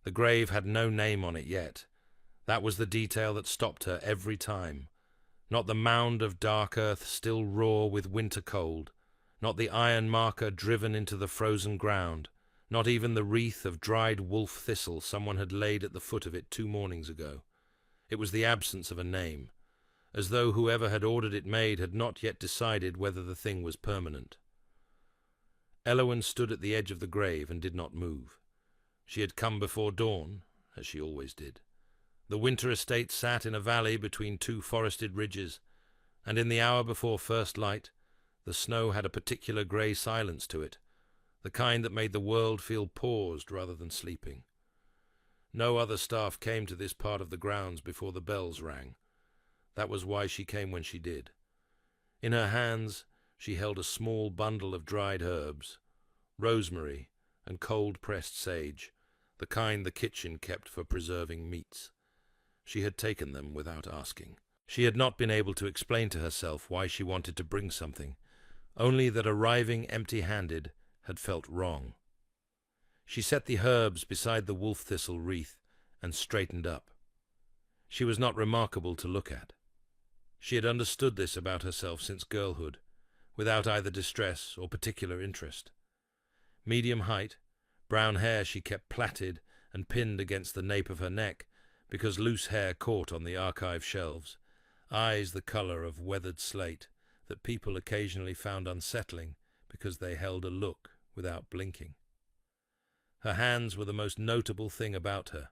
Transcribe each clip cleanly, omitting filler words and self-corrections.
The grave had no name on it yet. That was the detail that stopped her every time. Not the mound of dark earth still raw with winter cold, not the iron marker driven into the frozen ground, not even the wreath of dried wolf thistle someone had laid at the foot of it 2 mornings ago. It was the absence of a name, as though whoever had ordered it made had not yet decided whether the thing was permanent. Elowen stood at the edge of the grave and did not move. She had come before dawn, as she always did. The winter estate sat in a valley between 2 forested ridges, and in the hour before first light, the snow had a particular grey silence to it, the kind that made the world feel paused rather than sleeping. No other staff came to this part of the grounds before the bells rang. That was why she came when she did. In her hands she held a small bundle of dried herbs, rosemary and cold-pressed sage, the kind the kitchen kept for preserving meats. She had taken them without asking. She had not been able to explain to herself why she wanted to bring something, only that arriving empty-handed had felt wrong. She set the herbs beside the wolf thistle wreath and straightened up. She was not remarkable to look at. She had understood this about herself since girlhood, without either distress or particular interest. Medium height, brown hair she kept plaited and pinned against the nape of her neck, because loose hair caught on the archive shelves, eyes the colour of weathered slate that people occasionally found unsettling because they held a look without blinking. Her hands were the most notable thing about her,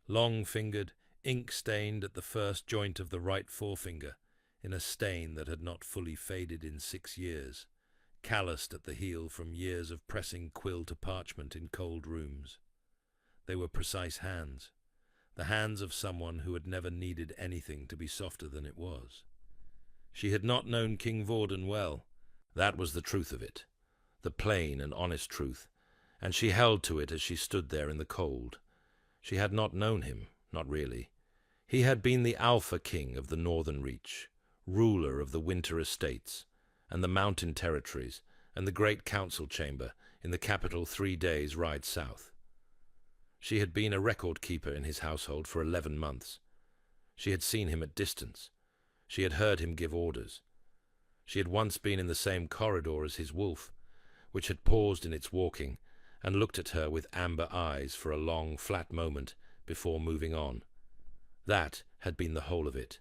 long-fingered, ink-stained at the first joint of the right forefinger, in a stain that had not fully faded in 6 years, calloused at the heel from years of pressing quill to parchment in cold rooms. They were precise hands, the hands of someone who had never needed anything to be softer than it was. She had not known King Vorden well. That was the truth of it, the plain and honest truth, and she held to it as she stood there in the cold. She had not known him, not really. He had been the Alpha King of the Northern Reach, ruler of the winter estates, and the mountain territories, and the great council chamber in the capital 3 days' ride south. She had been a record-keeper in his household for 11 months. She had seen him at distance. She had heard him give orders. She had once been in the same corridor as his wolf, which had paused in its walking and looked at her with amber eyes for a long, flat moment before moving on. That had been the whole of it.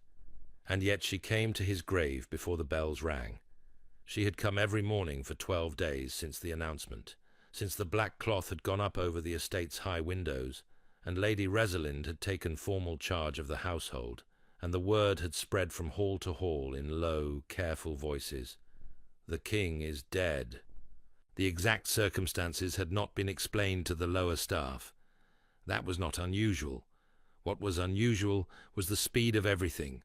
And yet she came to his grave before the bells rang. She had come every morning for 12 days since the announcement, since the black cloth had gone up over the estate's high windows, and Lady Rosalind had taken formal charge of the household, and the word had spread from hall to hall in low, careful voices. The king is dead. The exact circumstances had not been explained to the lower staff. That was not unusual. What was unusual was the speed of everything,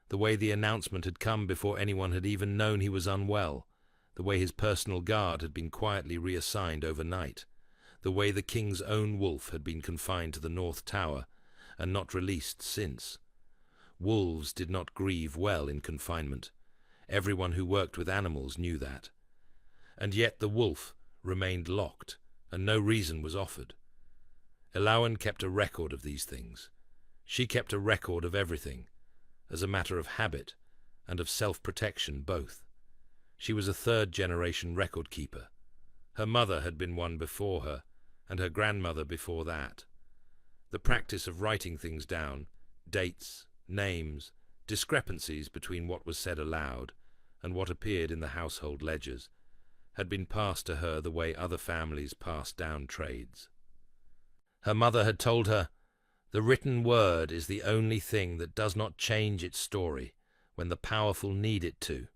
the way the announcement had come before anyone had even known he was unwell, the way his personal guard had been quietly reassigned overnight, the way the king's own wolf had been confined to the North Tower and not released since. Wolves did not grieve well in confinement. Everyone who worked with animals knew that. And yet the wolf remained locked, and no reason was offered. Elowen kept a record of these things. She kept a record of everything, as a matter of habit and of self-protection both. She was a third-generation record-keeper. Her mother had been one before her, and her grandmother before that. The practice of writing things down, dates, names, discrepancies between what was said aloud and what appeared in the household ledgers, had been passed to her the way other families passed down trades. Her mother had told her, "The written word is the only thing that does not change its story when the powerful need it to."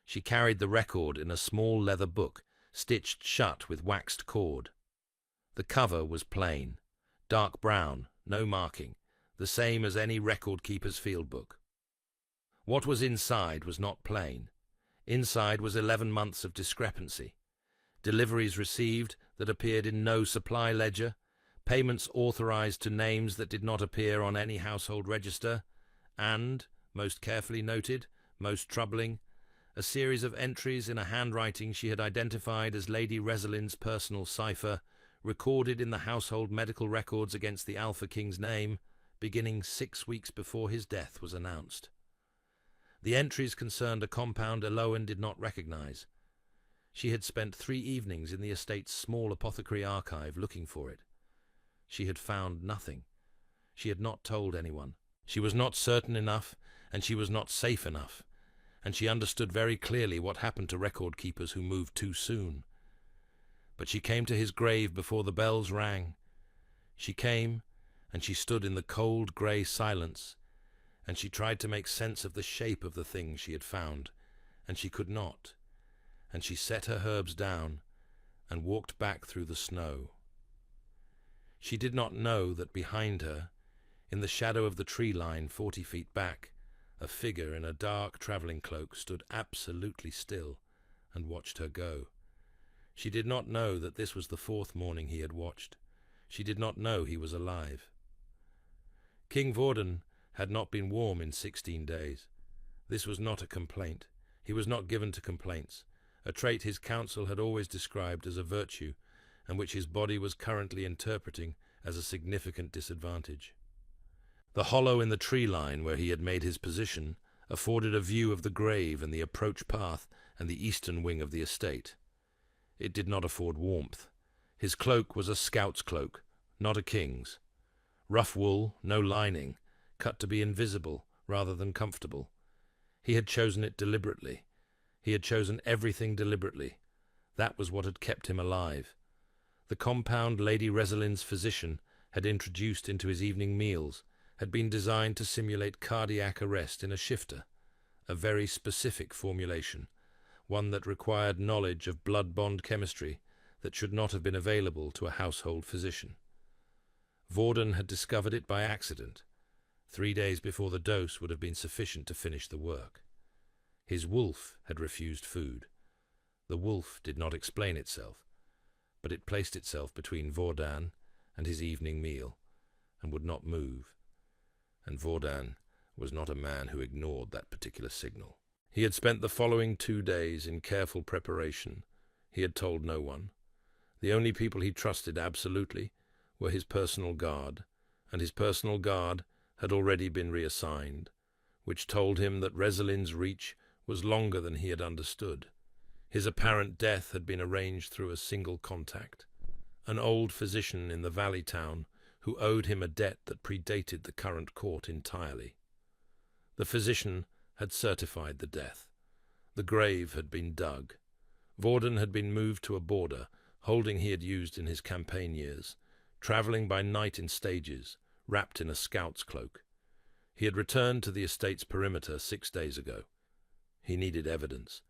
She carried the record in a small leather book, stitched shut with waxed cord. The cover was plain, dark brown, no marking, the same as any record-keeper's field book. What was inside was not plain. Inside was 11 months of discrepancy. Deliveries received that appeared in no supply ledger, payments authorized to names that did not appear on any household register, and, most carefully noted, most troubling, a series of entries in a handwriting she had identified as Lady Rosalind's personal cipher, recorded in the household medical records against the Alpha King's name, beginning 6 weeks before his death was announced. The entries concerned a compound Eloan did not recognize. She had spent 3 evenings in the estate's small apothecary archive looking for it. She had found nothing. She had not told anyone. She was not certain enough, and she was not safe enough, and she understood very clearly what happened to record keepers who moved too soon. But she came to his grave before the bells rang. She came, and she stood in the cold grey silence, and she tried to make sense of the shape of the thing she had found, and she could not, and she set her herbs down and walked back through the snow. She did not know that behind her, in the shadow of the tree line 40 feet back, a figure in a dark travelling cloak stood absolutely still and watched her go. She did not know that this was the 4th morning he had watched. She did not know he was alive. King Vorden had not been warm in 16 days. This was not a complaint. He was not given to complaints, a trait his council had always described as a virtue, and which his body was currently interpreting as a significant disadvantage. The hollow in the tree line where he had made his position afforded a view of the grave and the approach path and the eastern wing of the estate. It did not afford warmth. His cloak was a scout's cloak, not a king's. Rough wool, no lining, cut to be invisible rather than comfortable. He had chosen it deliberately. He had chosen everything deliberately. That was what had kept him alive. The compound Lady Reselin's physician had introduced into his evening meals had been designed to simulate cardiac arrest in a shifter, a very specific formulation, one that required knowledge of blood bond chemistry that should not have been available to a household physician. Vorden had discovered it by accident, 3 days before the dose would have been sufficient to finish the work. His wolf had refused food. The wolf did not explain itself, but it placed itself between Vorden and his evening meal, and would not move. And Vorden was not a man who ignored that particular signal. He had spent the following 2 days in careful preparation. He had told no one. The only people he trusted absolutely were his personal guard, and his personal guard had already been reassigned, which told him that Reselin's reach was longer than he had understood. His apparent death had been arranged through a single contact, an old physician in the valley town who owed him a debt that predated the current court entirely. The physician had certified the death. The grave had been dug. Vorden had been moved to a border, holding he had used in his campaign years, travelling by night in stages, wrapped in a scout's cloak. He had returned to the estate's perimeter 6 days ago. He needed evidence.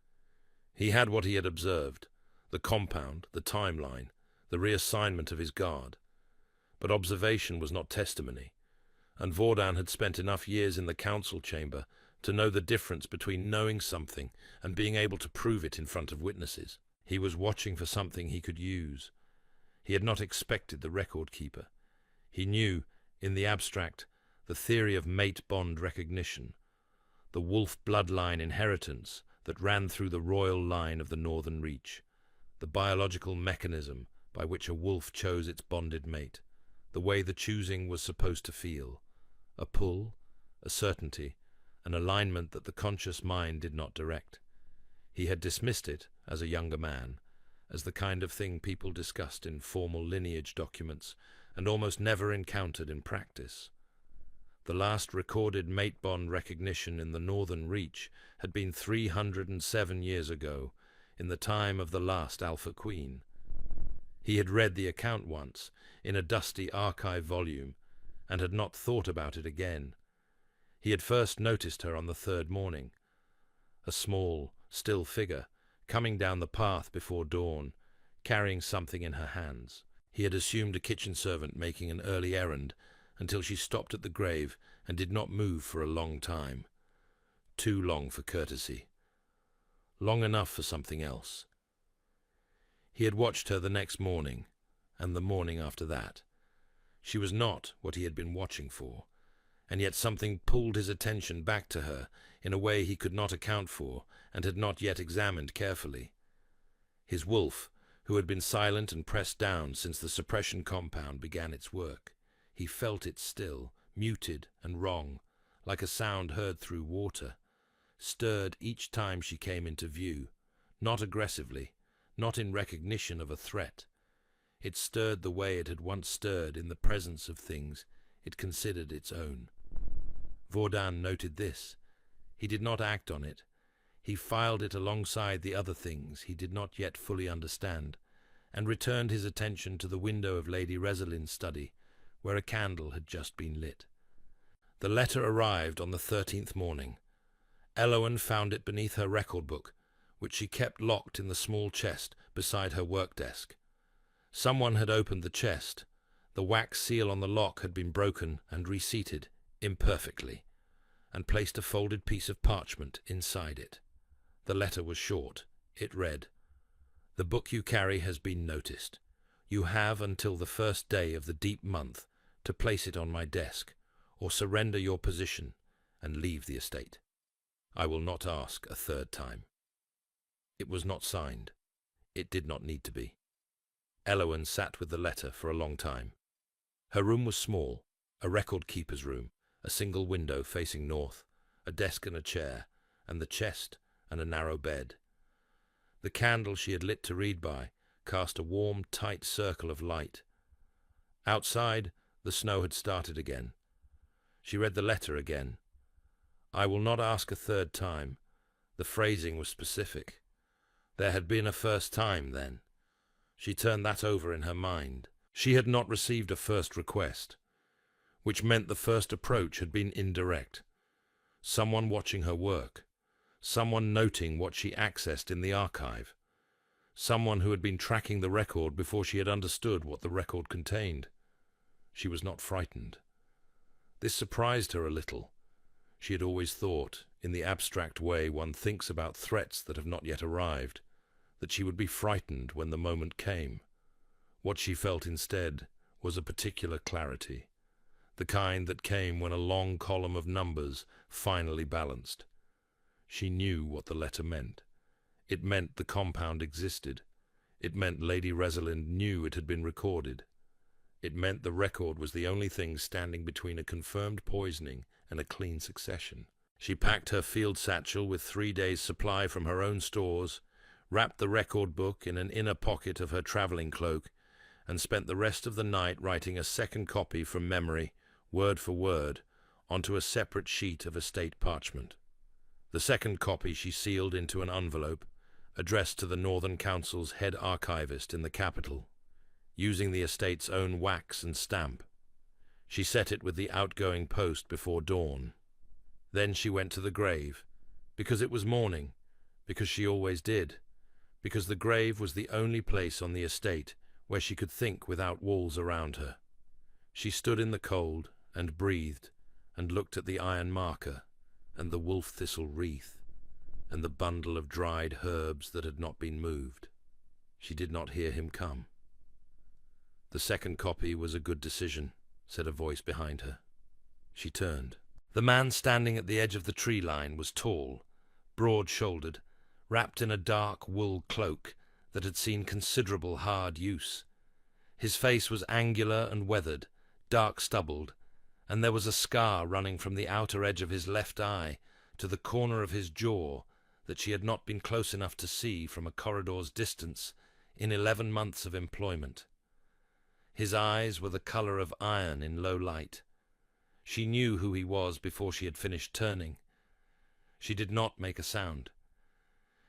He had what he had observed, the compound, the timeline, the reassignment of his guard. But observation was not testimony, and Vorden had spent enough years in the council chamber to know the difference between knowing something and being able to prove it in front of witnesses. He was watching for something he could use. He had not expected the record keeper. He knew, in the abstract, the theory of mate bond recognition, the wolf bloodline inheritance that ran through the royal line of the Northern Reach, the biological mechanism by which a wolf chose its bonded mate, the way the choosing was supposed to feel, a pull, a certainty, an alignment that the conscious mind did not direct. He had dismissed it, as a younger man, as the kind of thing people discussed in formal lineage documents and almost never encountered in practice. The last recorded mate bond recognition in the Northern Reach had been 307 years ago, in the time of the last Alpha Queen. He had read the account once, in a dusty archive volume, and had not thought about it again. He had first noticed her on the 3rd morning, a small, still figure, coming down the path before dawn, carrying something in her hands. He had assumed a kitchen servant making an early errand, until she stopped at the grave and did not move for a long time. Too long for courtesy. Long enough for something else. He had watched her the next morning, and the morning after that. She was not what he had been watching for, and yet something pulled his attention back to her in a way he could not account for and had not yet examined carefully. His wolf, who had been silent and pressed down since the suppression compound began its work. He felt it still, muted and wrong, like a sound heard through water, stirred each time she came into view, not aggressively, not in recognition of a threat. It stirred the way it had once stirred in the presence of things it considered its own. Vaudin noted this. He did not act on it. He filed it alongside the other things he did not yet fully understand, and returned his attention to the window of Lady Reselin's study, where a candle had just been lit. The letter arrived on the 13th morning. Elowen found it beneath her record book, which she kept locked in the small chest beside her work desk. Someone had opened the chest. The wax seal on the lock had been broken and reseated, imperfectly, and placed a folded piece of parchment inside it. The letter was short. It read, "The book you carry has been noticed. You have until the first day of the deep month to place it on my desk, or surrender your position and leave the estate. I will not ask a third time." It was not signed. It did not need to be. Elowen sat with the letter for a long time. Her room was small, a record-keeper's room, a single window facing north, a desk and a chair, and the chest and a narrow bed. The candle she had lit to read by cast a warm, tight circle of light. Outside, the snow had started again. She read the letter again. "I will not ask a third time." The phrasing was specific. There had been a first time, then. She turned that over in her mind. She had not received a first request, which meant the first approach had been indirect. Someone watching her work. Someone noting what she accessed in the archive. Someone who had been tracking the record before she had understood what the record contained. She was not frightened. This surprised her a little. She had always thought, in the abstract way one thinks about threats that have not yet arrived, that she would be frightened when the moment came. What she felt instead was a particular clarity, the kind that came when a long column of numbers finally balanced. She knew what the letter meant. It meant the compound existed. It meant Lady Reselin knew it had been recorded. It meant the record was the only thing standing between a confirmed poisoning and a clean succession. She packed her field satchel with 3 days' supply from her own stores, wrapped the record book in an inner pocket of her travelling cloak, and spent the rest of the night writing a second copy from memory, word for word, onto a separate sheet of estate parchment. The second copy she sealed into an envelope, addressed to the Northern Council's head archivist in the capital, using the estate's own wax and stamp. She set it with the outgoing post before dawn. Then she went to the grave, because it was morning, because she always did, because the grave was the only place on the estate where she could think without walls around her. She stood in the cold and breathed and looked at the iron marker and the wolf thistle wreath and the bundle of dried herbs that had not been moved. She did not hear him come. "The second copy was a good decision," said a voice behind her. She turned. The man standing at the edge of the tree line was tall, broad-shouldered, wrapped in a dark wool cloak that had seen considerable hard use. His face was angular and weathered, dark-stubbled, and there was a scar running from the outer edge of his left eye to the corner of his jaw that she had not been close enough to see from a corridor's distance in 11 months of employment. His eyes were the colour of iron in low light. She knew who he was before she had finished turning. She did not make a sound.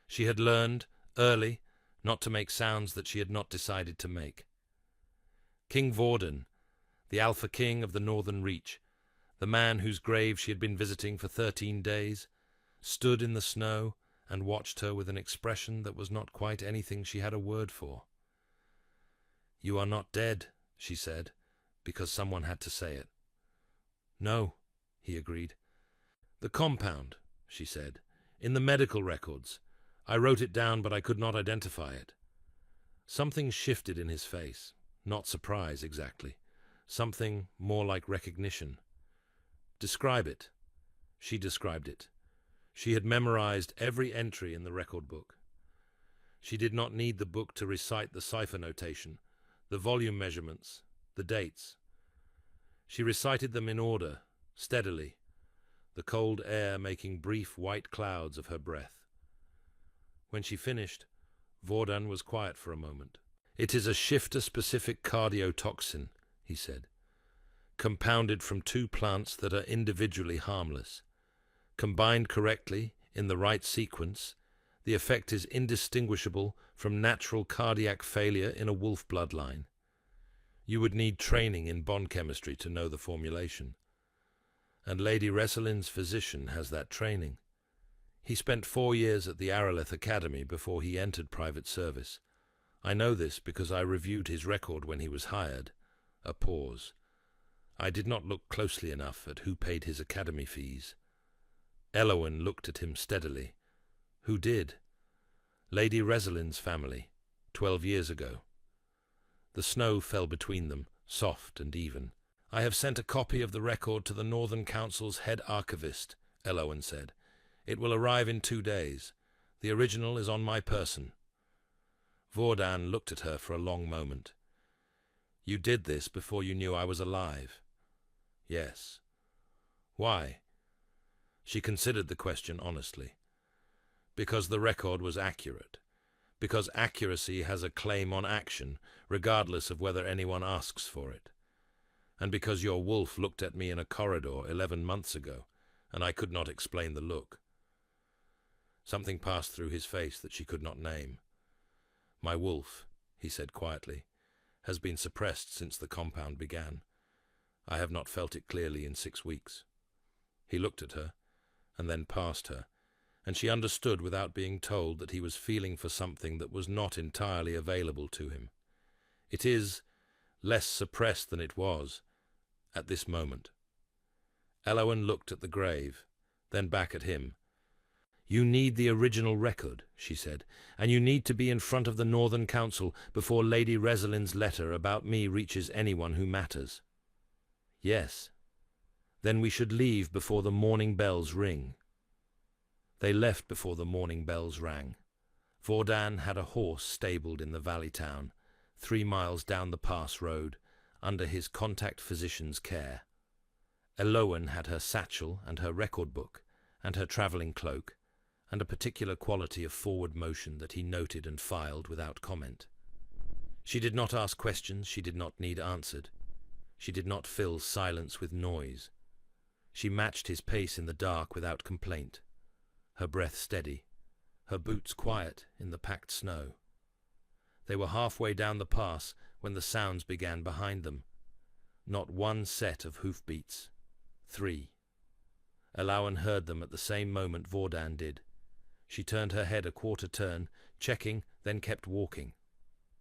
She had learned, early, not to make sounds that she had not decided to make. King Vaudin, the Alpha King of the Northern Reach, the man whose grave she had been visiting for 13 days, stood in the snow and watched her with an expression that was not quite anything she had a word for. "You are not dead," she said, because someone had to say it. "No," he agreed. "The compound," she said, "in the medical records. I wrote it down, but I could not identify it." Something shifted in his face, not surprise exactly, something more like recognition. "Describe it." She described it. She had memorized every entry in the record book. She did not need the book to recite the cipher notation, the volume measurements, the dates. She recited them in order, steadily, the cold air making brief white clouds of her breath. When she finished, Vordan was quiet for a moment. "It is a shifter-specific cardiotoxin," he said, "compounded from 2 plants that are individually harmless. Combined correctly, in the right sequence, the effect is indistinguishable from natural cardiac failure in a wolf bloodline. You would need training in bond chemistry to know the formulation. And Lady Resselin's physician has that training. He spent 4 years at the Aralith Academy before he entered private service. I know this because I reviewed his record when he was hired." A pause. "I did not look closely enough at who paid his academy fees." Elowen looked at him steadily. "Who did?" "Lady Resselin's family, 12 years ago." The snow fell between them, soft and even. "I have sent a copy of the record to the Northern Council's head archivist," Elowen said. "It will arrive in 2 days. The original is on my person." Vordan looked at her for a long moment. "You did this before you knew I was alive?" "Yes." "Why?" She considered the question honestly. "Because the record was accurate. Because accuracy has a claim on action, regardless of whether anyone asks for it. And because your wolf looked at me in a corridor 11 months ago, and I could not explain the look." Something passed through his face that she could not name. "My wolf," he said quietly, "has been suppressed since the compound began. I have not felt it clearly in 6 weeks." He looked at her, and then past her, and she understood without being told that he was feeling for something that was not entirely available to him. "It is less suppressed than it was, at this moment." Elowen looked at the grave, then back at him. "You need the original record," she said, "and you need to be in front of the Northern Council before Lady Resselin's letter about me reaches anyone who matters." "Yes." "Then we should leave before the morning bells ring." They left before the morning bells rang. Vordan had a horse stabled in the valley town, 3 miles down the pass road, under his contact physician's care. Elowen had her satchel and her record book, and her travelling cloak, and a particular quality of forward motion that he noted and filed without comment. She did not ask questions she did not need answered. She did not fill silence with noise. She matched his pace in the dark without complaint, her breath steady, her boots quiet in the packed snow. They were halfway down the pass when the sounds began behind them. Not one set of hoofbeats. 3. Elowen heard them at the same moment Vordan did. She turned her head a quarter turn, checking, then kept walking.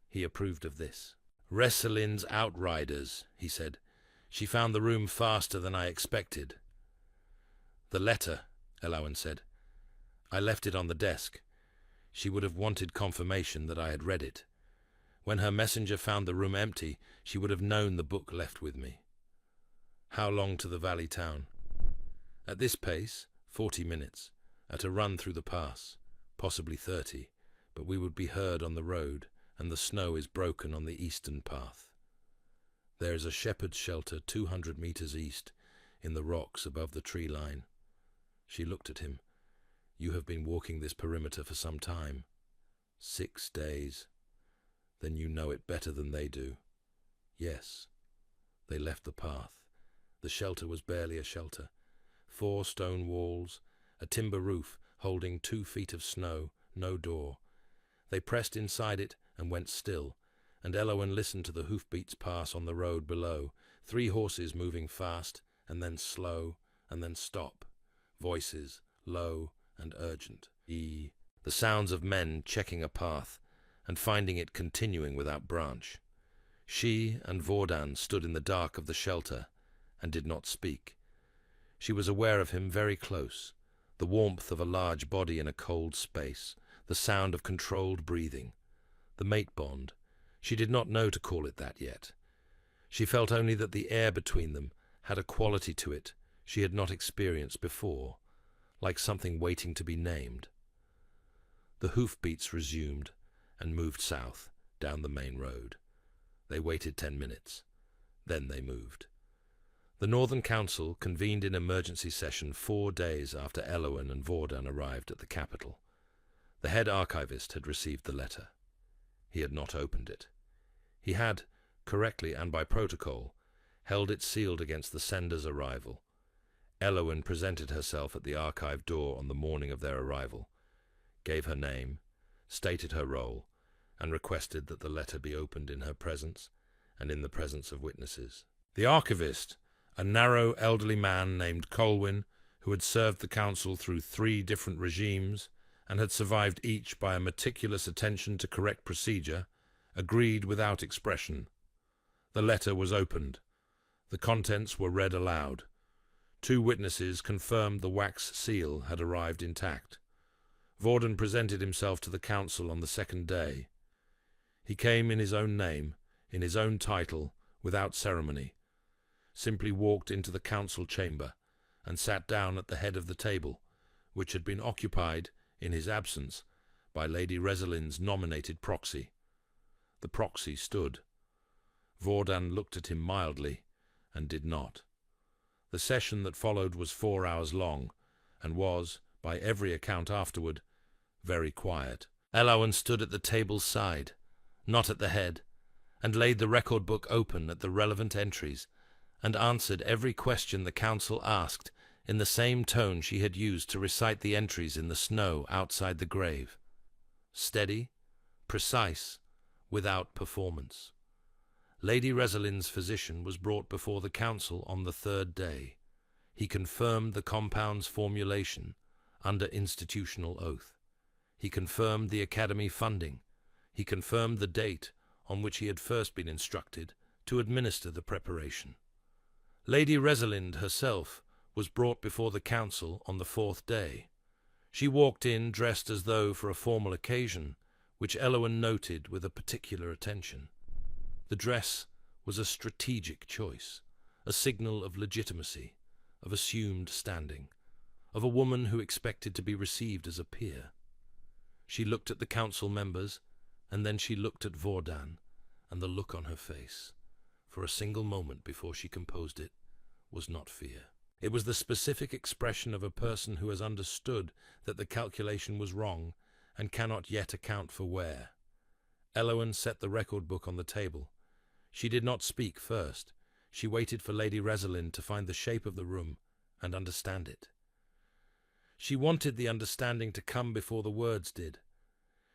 He approved of this. "Resselin's outriders," he said. "She found the room faster than I expected." "The letter," Elowen said. "I left it on the desk. She would have wanted confirmation that I had read it. When her messenger found the room empty, she would have known the book left with me." "How long to the valley town?" "At this pace, 40 minutes. At a run through the pass, possibly 30, but we would be heard on the road, and the snow is broken on the eastern path. There is a shepherd's shelter 200 meters east, in the rocks above the tree line." She looked at him. "You have been walking this perimeter for some time." 6 days. "Then you know it better than they do." "Yes." They left the path. The shelter was barely a shelter. 4 stone walls, a timber roof holding 2 feet of snow, no door. They pressed inside it and went still, and Elowen listened to the hoofbeats pass on the road below, 3 horses moving fast, and then slow, and then stop. Voices, low and urgent. The sounds of men checking a path, and finding it continuing without branch. She and Vordan stood in the dark of the shelter, and did not speak. She was aware of him very close, the warmth of a large body in a cold space, the sound of controlled breathing. The mate bond. She did not know to call it that yet. She felt only that the air between them had a quality to it she had not experienced before, like something waiting to be named. The hoofbeats resumed, and moved south, down the main road. They waited 10 minutes. Then they moved. The Northern Council convened in emergency session 4 days after Elowen and Vordan arrived at the capital. The head archivist had received the letter. He had not opened it. He had, correctly and by protocol, held it sealed against the sender's arrival. Elowen presented herself at the archive door on the morning of their arrival, gave her name, stated her role, and requested that the letter be opened in her presence and in the presence of witnesses. The archivist, a narrow elderly man named Colwyn, who had served the council through 3 different regimes and had survived each by a meticulous attention to correct procedure, agreed without expression. The letter was opened. The contents were read aloud. 2 witnesses confirmed the wax seal had arrived intact. Vordan presented himself to the council on the 2nd day. He came in his own name, in his own title, without ceremony, simply walked into the council chamber and sat down at the head of the table, which had been occupied, in his absence, by Lady Resolind's nominated proxy. The proxy stood. Vordan looked at him mildly, and did not. The session that followed was 4 hours long, and was, by every account afterward, very quiet. Elowen stood at the table's side, not at the head, and laid the record book open at the relevant entries, and answered every question the council asked in the same tone she had used to recite the entries in the snow outside the grave. Steady, precise, without performance. Lady Resolind's physician was brought before the council on the 3rd day. He confirmed the compound's formulation under institutional oath. He confirmed the academy funding. He confirmed the date on which he had first been instructed to administer the preparation. Lady Resolind herself was brought before the council on the 4th day. She walked in dressed as though for a formal occasion, which Elowen noted with a particular attention. The dress was a strategic choice, a signal of legitimacy, of assumed standing, of a woman who expected to be received as a peer. She looked at the council members, and then she looked at Vordan, and the look on her face, for a single moment before she composed it, was not fear. It was the specific expression of a person who has understood that the calculation was wrong and cannot yet account for where. Elowen set the record book on the table. She did not speak first. She waited for Lady Resolind to find the shape of the room and understand it. She wanted the understanding to come before the words did.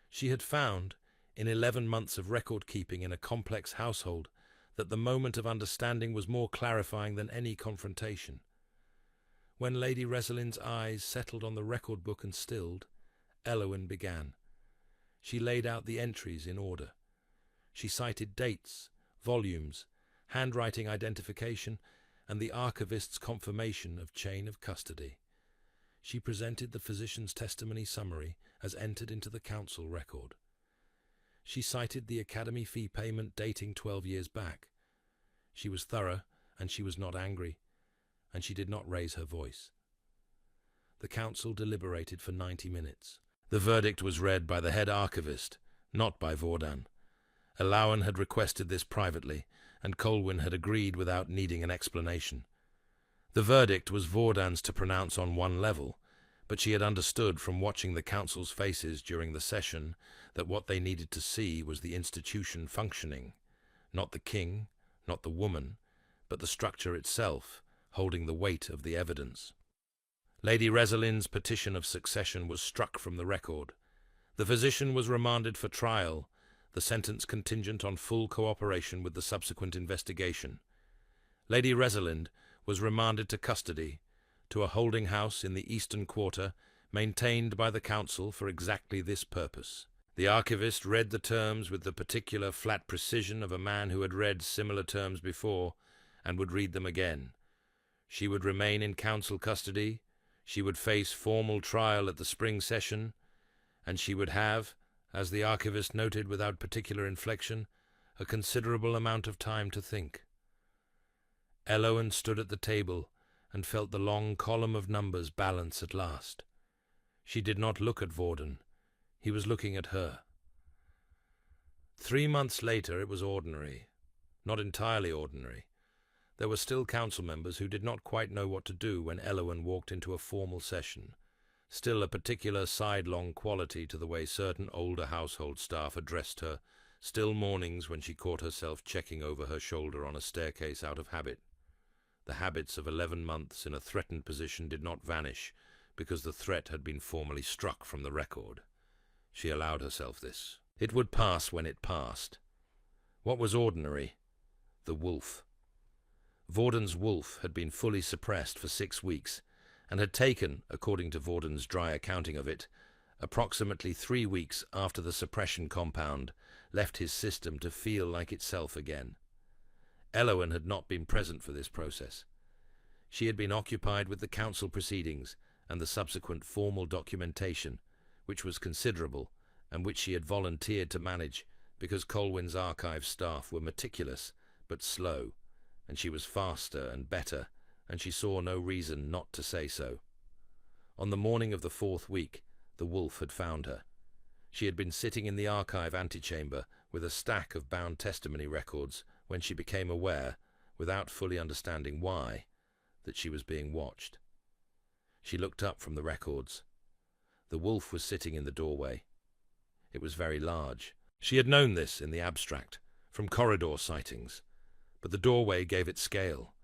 She had found, in 11 months of record-keeping in a complex household, that the moment of understanding was more clarifying than any confrontation. When Lady Resolind's eyes settled on the record book and stilled, Elowen began. She laid out the entries in order. She cited dates, volumes, handwriting identification, and the archivist's confirmation of chain of custody. She presented the physician's testimony summary as entered into the council record. She cited the academy fee payment dating 12 years back. She was thorough, and she was not angry, and she did not raise her voice. The council deliberated for 90 minutes. The verdict was read by the head archivist, not by Vordan. Elowen had requested this privately, and Colwyn had agreed without needing an explanation. The verdict was Vordan's to pronounce on one level, but she had understood from watching the council's faces during the session that what they needed to see was the institution functioning, not the king, not the woman, but the structure itself, holding the weight of the evidence. Lady Resolind's petition of succession was struck from the record. The physician was remanded for trial, the sentence contingent on full cooperation with the subsequent investigation. Lady Resolind was remanded to custody, to a holding house in the Eastern Quarter, maintained by the council for exactly this purpose. The archivist read the terms with the particular flat precision of a man who had read similar terms before, and would read them again. She would remain in council custody, she would face formal trial at the spring session, and she would have, as the archivist noted without particular inflection, a considerable amount of time to think. Elowen stood at the table and felt the long column of numbers balance at last. She did not look at Vordan. He was looking at her. 3 months later it was ordinary. Not entirely ordinary. There were still council members who did not quite know what to do when Elowen walked into a formal session. Still a particular sidelong quality to the way certain older household staff addressed her. Still mornings when she caught herself checking over her shoulder on a staircase out of habit. The habits of 11 months in a threatened position did not vanish because the threat had been formally struck from the record. She allowed herself this. It would pass when it passed. What was ordinary? The wolf. Vorden's wolf had been fully suppressed for 6 weeks and had taken, according to Vorden's dry accounting of it, approximately 3 weeks after the suppression compound left his system to feel like itself again. Elowen had not been present for this process. She had been occupied with the council proceedings and the subsequent formal documentation, which was considerable and which she had volunteered to manage because Colwyn's archive staff were meticulous but slow, and she was faster and better, and she saw no reason not to say so. On the morning of the 4th week, the wolf had found her. She had been sitting in the archive antechamber with a stack of bound testimony records when she became aware, without fully understanding why, that she was being watched. She looked up from the records. The wolf was sitting in the doorway. It was very large. She had known this in the abstract, from corridor sightings, but the doorway gave it scale.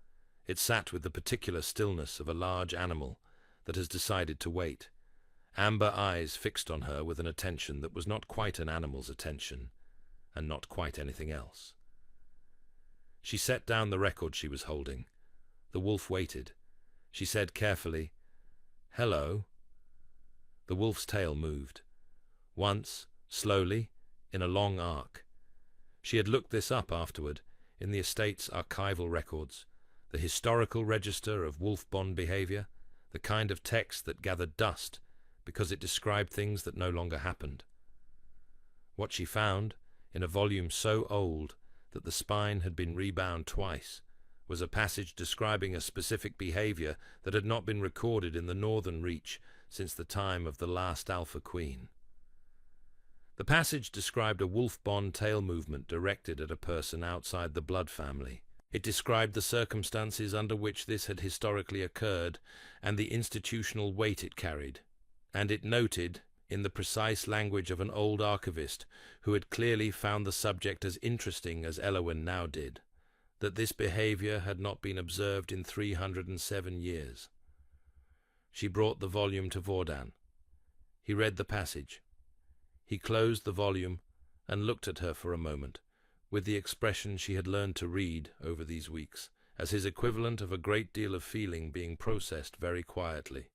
It sat with the particular stillness of a large animal that has decided to wait, amber eyes fixed on her with an attention that was not quite an animal's attention, and not quite anything else. She set down the record she was holding. The wolf waited. She said carefully, "Hello." The wolf's tail moved. Once, slowly, in a long arc. She had looked this up afterward, in the estate's archival records, the historical register of wolf bond behavior, the kind of text that gathered dust because it described things that no longer happened. What she found, in a volume so old that the spine had been rebound twice, was a passage describing a specific behavior that had not been recorded in the Northern Reach since the time of the last Alpha Queen. The passage described a wolf bond tail movement directed at a person outside the blood family. It described the circumstances under which this had historically occurred and the institutional weight it carried, and it noted, in the precise language of an old archivist who had clearly found the subject as interesting as Elowen now did, that this behavior had not been observed in 307 years. She brought the volume to Vordan. He read the passage. He closed the volume and looked at her for a moment, with the expression she had learned to read over these weeks, as his equivalent of a great deal of feeling being processed very quietly.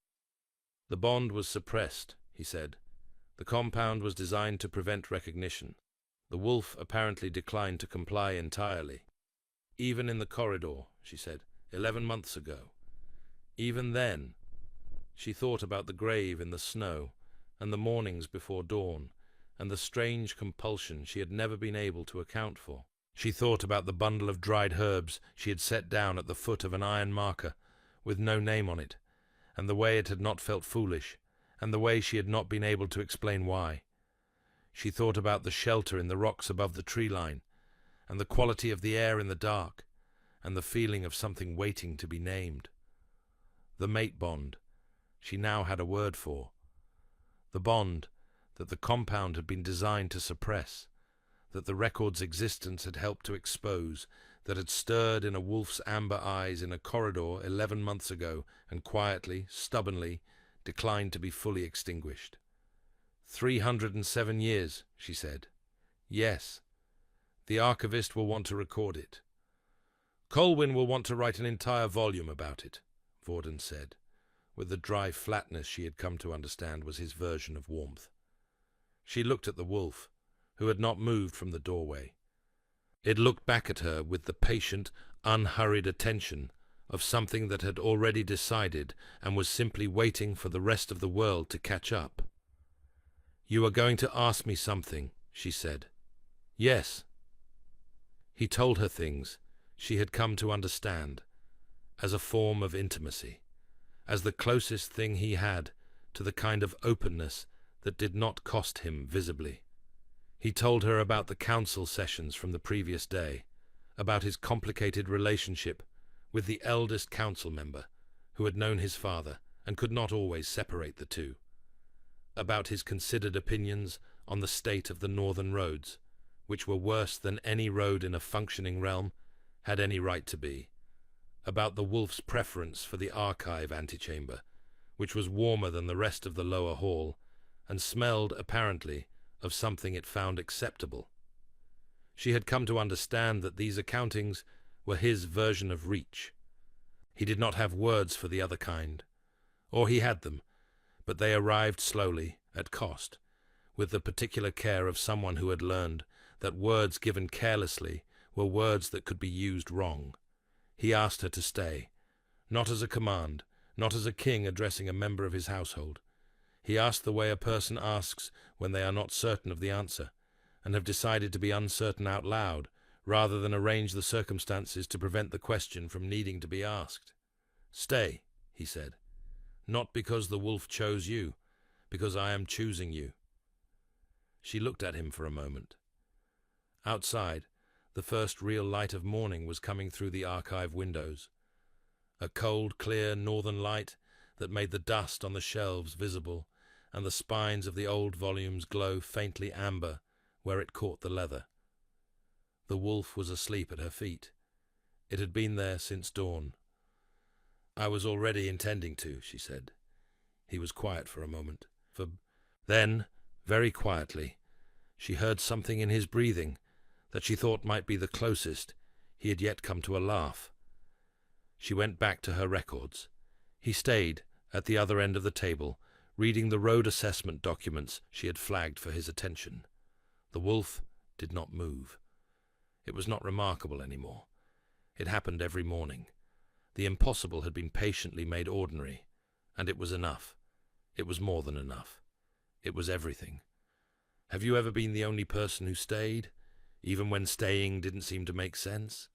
"The bond was suppressed," he said. "The compound was designed to prevent recognition. The wolf apparently declined to comply entirely. Even in the corridor," she said, 11 months ago. Even then, she thought about the grave in the snow, and the mornings before dawn, and the strange compulsion she had never been able to account for. She thought about the bundle of dried herbs she had set down at the foot of an iron marker, with no name on it, and the way it had not felt foolish, and the way she had not been able to explain why. She thought about the shelter in the rocks above the tree line, and the quality of the air in the dark, and the feeling of something waiting to be named. The mate bond, she now had a word for. The bond that the compound had been designed to suppress, that the record's existence had helped to expose, that had stirred in a wolf's amber eyes in a corridor 11 months ago and quietly, stubbornly, declined to be fully extinguished. 307 years, she said. Yes. The archivist will want to record it. Colwyn will want to write an entire volume about it, Vorden said, with the dry flatness she had come to understand was his version of warmth. She looked at the wolf, who had not moved from the doorway. It looked back at her with the patient, unhurried attention of something that had already decided and was simply waiting for the rest of the world to catch up. "You are going to ask me something," she said. "Yes." He told her things she had come to understand, as a form of intimacy, as the closest thing he had to the kind of openness that did not cost him visibly. He told her about the council sessions from the previous day, about his complicated relationship with the eldest council member, who had known his father and could not always separate the two, about his considered opinions on the state of the northern roads, which were worse than any road in a functioning realm had any right to be, about the wolf's preference for the archive antechamber, which was warmer than the rest of the lower hall, and smelled, apparently, of something it found acceptable. She had come to understand that these accountings were his version of reach. He did not have words for the other kind, or he had them, but they arrived slowly, at cost, with the particular care of someone who had learned that words given carelessly were words that could be used wrong. He asked her to stay, not as a command, not as a king addressing a member of his household. He asked the way a person asks when they are not certain of the answer, and have decided to be uncertain out loud, rather than arrange the circumstances to prevent the question from needing to be asked. "Stay," he said, "not because the wolf chose you, because I am choosing you." She looked at him for a moment. Outside, the first real light of morning was coming through the archive windows. A cold, clear northern light that made the dust on the shelves visible and the spines of the old volumes glow faintly amber where it caught the leather. The wolf was asleep at her feet. It had been there since dawn. "I was already intending to," she said. He was quiet for a moment. Then, very quietly, she heard something in his breathing that she thought might be the closest he had yet come to a laugh. She went back to her records. He stayed at the other end of the table, reading the road assessment documents she had flagged for his attention. The wolf did not move. It was not remarkable anymore. It happened every morning. The impossible had been patiently made ordinary, and it was enough. It was more than enough. It was everything. Have you ever been the only person who stayed, even when staying didn't seem to make sense?